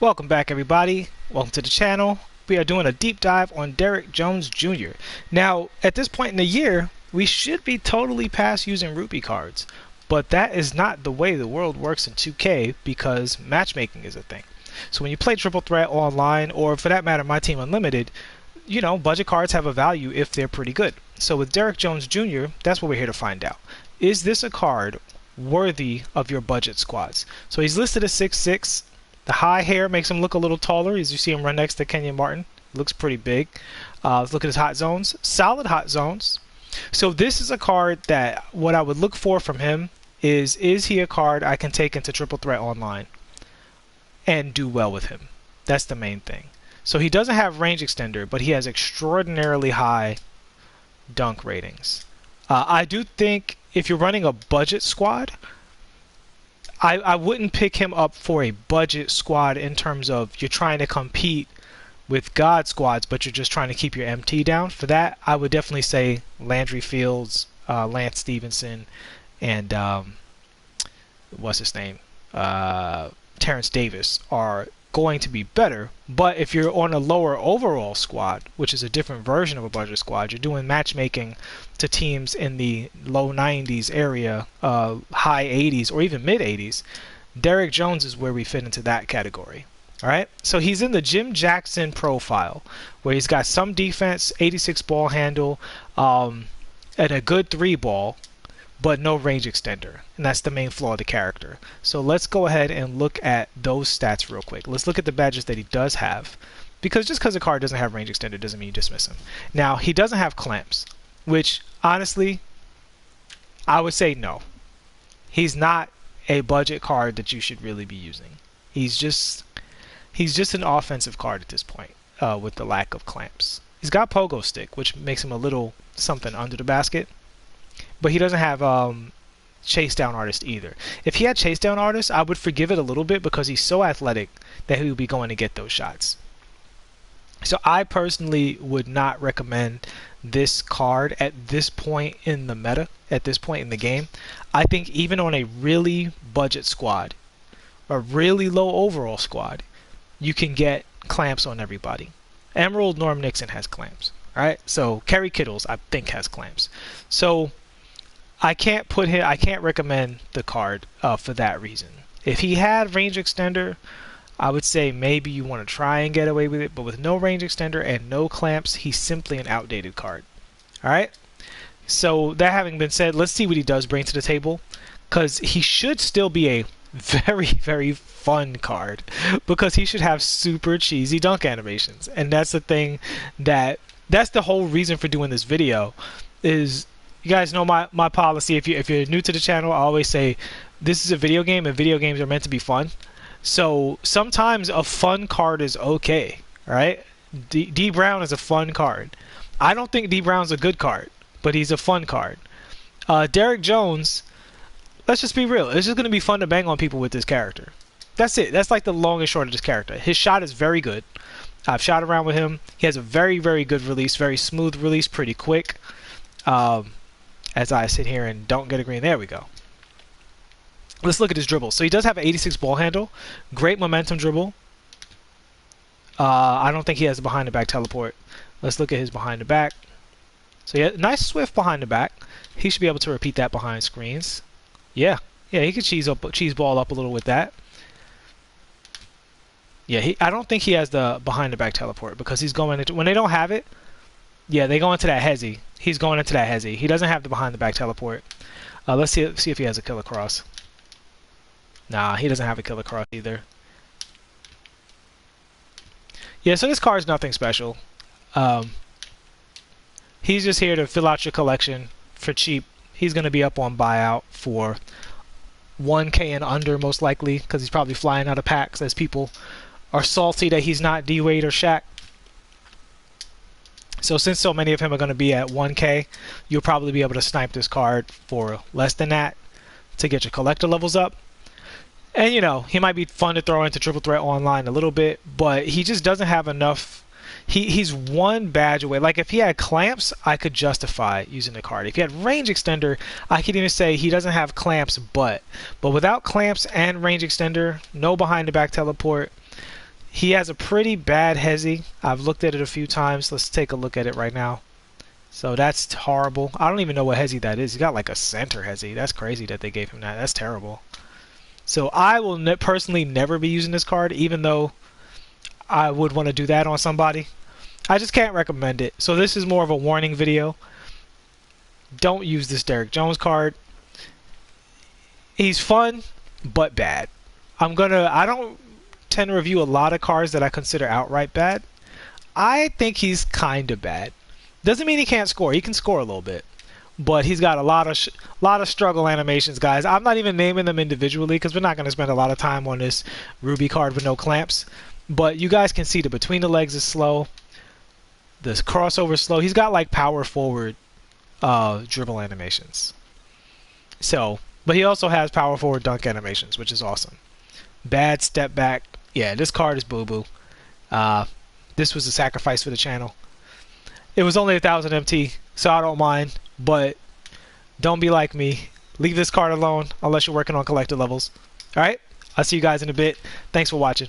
Welcome back, everybody. Welcome to the channel. We are doing a deep dive on Derrick Jones Jr. Now, at this point in the year, we should be totally past using rupee cards, but that is not the way the world works in 2K because matchmaking is a thing. So when you play Triple Threat online, or for that matter, MyTeam Unlimited, you know, budget cards have a value if they're pretty good. So with Derrick Jones Jr., that's what we're here to find out. Is this a card worthy of your budget squads? So he's listed as 6'6". The high hair makes him look a little taller, as you see him run next to Kenyon Martin. Looks pretty big. Let's look at his hot zones. Solid hot zones. So this is a card that what I would look for from him is he a card I can take into Triple Threat online and do well with him? That's the main thing. So he doesn't have range extender, but he has extraordinarily high dunk ratings. I do think if you're running a budget squad, I wouldn't pick him up for a budget squad in terms of you're trying to compete with God squads, but you're just trying to keep your MT down. For that, I would definitely say Landry Fields, Lance Stevenson, and what's his name? Terrence Davis are going to be better. But if you're on a lower overall squad, which is a different version of a budget squad, you're doing matchmaking to teams in the low 90s area, high 80s, or even mid 80s, Derrick Jones is where we fit into that category. All right, so he's in the Jim Jackson profile, where he's got some defense, 86 ball handle, and a good 3-ball, but no range extender, and that's the main flaw of the character. So let's go ahead and look at those stats real quick. Let's look at the badges that he does have, because just because a card doesn't have range extender doesn't mean you dismiss him. Now, he doesn't have clamps, which honestly, I would say no. He's not a budget card that you should really be using. He's just an offensive card at this point, with the lack of clamps. He's got pogo stick, which makes him a little something under the basket. But he doesn't have chase down artist either. If he had chase down artist, I would forgive it a little bit because he's so athletic that he would be going to get those shots. So I personally would not recommend this card at this point in the meta, at this point in the game. I think even on a really budget squad, a really low overall squad, you can get clamps on everybody. Emerald Norm Nixon has clamps. Alright, so Kerry Kittles I think has clamps. So I can't recommend the card for that reason. If he had range extender, I would say maybe you want to try and get away with it, but with no range extender and no clamps, he's simply an outdated card. Alright? So that having been said, let's see what he does bring to the table, because he should still be a very, very fun card, because he should have super cheesy dunk animations. And that's the thing that's the whole reason for doing this video. Is you guys know my policy. If you're new to the channel, I always say this is a video game and video games are meant to be fun. So sometimes a fun card is okay, right? D Brown is a fun card. I don't think D Brown's a good card, but he's a fun card. Derrick Jones, let's just be real. It's just going to be fun to bang on people with this character. That's it. That's like the long and short of this character. His shot is very good. I've shot around with him. He has a very, very good release, very smooth release, pretty quick. As I sit here and don't get a green, there we go. Let's look at his dribble. So he does have an 86 ball handle, great momentum dribble. I don't think he has a behind the back teleport. Let's look at his behind the back. So yeah, nice swift behind the back. He should be able to repeat that behind screens. Yeah, he could cheese ball up a little with that. Yeah, I don't think he has the behind the back teleport because he's going into, when they don't have it, yeah, they go into that hezzy. He's going into that hezzy. He doesn't have the behind the back teleport. Let's see if he has a killer cross. Nah, he doesn't have a killer cross either. Yeah, so this card's nothing special. He's just here to fill out your collection for cheap. He's going to be up on buyout for 1K and under most likely, because he's probably flying out of packs as people are salty that he's not D-Wade or Shaq. So since so many of him are going to be at 1K, you'll probably be able to snipe this card for less than that to get your collector levels up. And you know, he might be fun to throw into Triple Threat online a little bit, but he just doesn't have enough. He's one badge away. Like if he had clamps, I could justify using the card. If he had range extender, I could even say he doesn't have clamps, but without clamps and range extender, no behind the back teleport, He has a pretty bad hezi. I've looked at it a few times. Let's take a look at it right now. So that's horrible. I don't even know what hezi that is. He got like a center hezi. That's crazy that they gave him that. That's terrible. So I will personally never be using this card, even though I would want to do that on somebody. I just can't recommend it. So this is more of a warning video. Don't use this Derrick Jones card. He's fun, but bad. I don't tend to review a lot of cards that I consider outright bad. I think he's kind of bad. Doesn't mean he can't score. He can score a little bit. But he's got a lot of struggle animations, guys. I'm not even naming them individually because we're not going to spend a lot of time on this Ruby card with no clamps. But you guys can see the between the legs is slow. The crossover is slow. He's got like power forward dribble animations. So, but he also has power forward dunk animations, which is awesome. Bad step back. Yeah, this card is boo-boo. This was a sacrifice for the channel. It was only 1,000 MT, so I don't mind. But don't be like me. Leave this card alone unless you're working on collector levels. Alright? I'll see you guys in a bit. Thanks for watching.